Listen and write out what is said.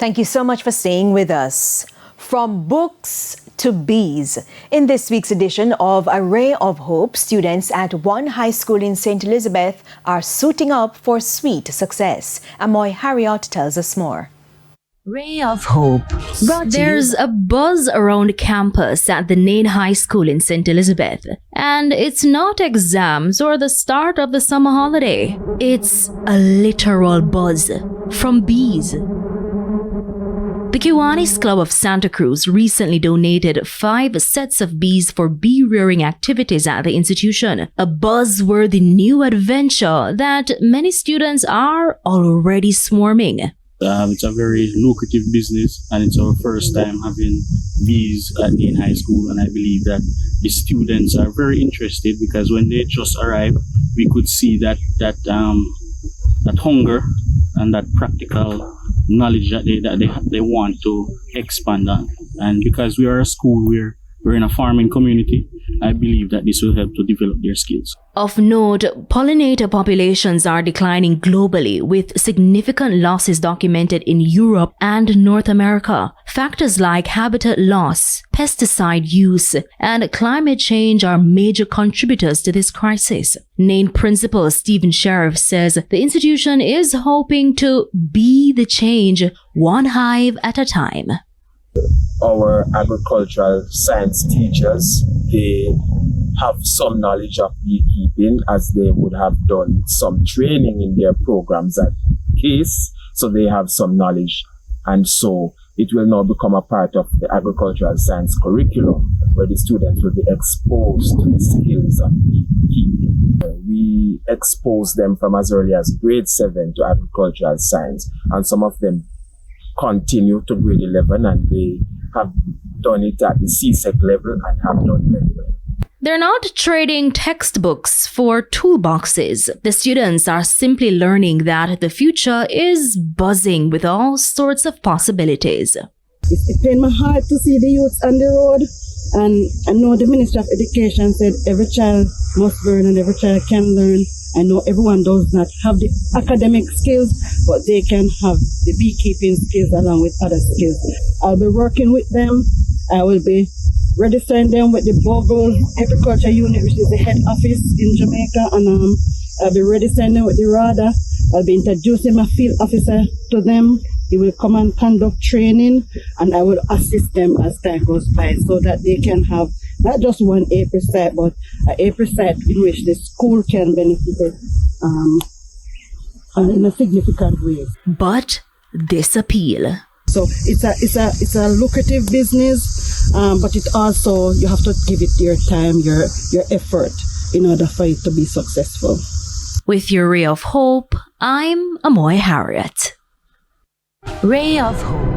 Thank you so much for staying with us. From books to bees. In this week's edition of A Ray of Hope, students at one high school in St. Elizabeth are suiting up for sweet success. Amoy Harriot tells us more. Ray of Hope. There's a buzz around campus at the Nain High School in St. Elizabeth. And it's not exams or the start of the summer holiday. It's a literal buzz from bees. The Kiwanis Club of Santa Cruz recently donated 5 sets of bees for bee rearing activities at the institution, a buzzworthy new adventure that many students are already swarming. It's a very lucrative business, and it's our first time having bees at Nain High School, and I believe that the students are very interested because when they just arrived, we could see that hunger and that practical knowledge that they want to expand on. And because we are a school where we're in a farming community, I believe that this will help to develop their skills. Of note, pollinator populations are declining globally, with significant losses documented in Europe and North America. Factors like habitat loss, pesticide use, and climate change are major contributors to this crisis. Nain Principal Stephen Sheriff says the institution is hoping to be the change one hive at a time. Our agricultural science teachers, they have some knowledge of beekeeping as they would have done some training in their programs at CASE, so they have some knowledge, and so it will now become a part of the agricultural science curriculum where the students will be exposed to the skills of beekeeping. We expose them from as early as grade 7 to agricultural science, and some of them continue to grade 11, and they have done it at the CSEC level and have done very well. They're not trading textbooks for toolboxes. The students are simply learning that the future is buzzing with all sorts of possibilities. It pained my heart to see the youths on the road, and I know the Minister of Education said every child must learn and every child can learn. I know everyone does not have the academic skills, but they can have the beekeeping skills along with other skills. I'll be working with them. I will be registering them with the Bogle Agriculture Unit, which is the head office in Jamaica, and I'll be registering them with the RADA. I'll be introducing my field officer to them. He will come and conduct training, and I will assist them as time goes by so that they can have not just one April site, but an April site in which the school can benefit in a significant way. But this appeal. So it's a lucrative business, but it also, you have to give it your time, your effort in order for it to be successful. With your Ray of Hope, I'm Amoy Harriot. Ray of Hope.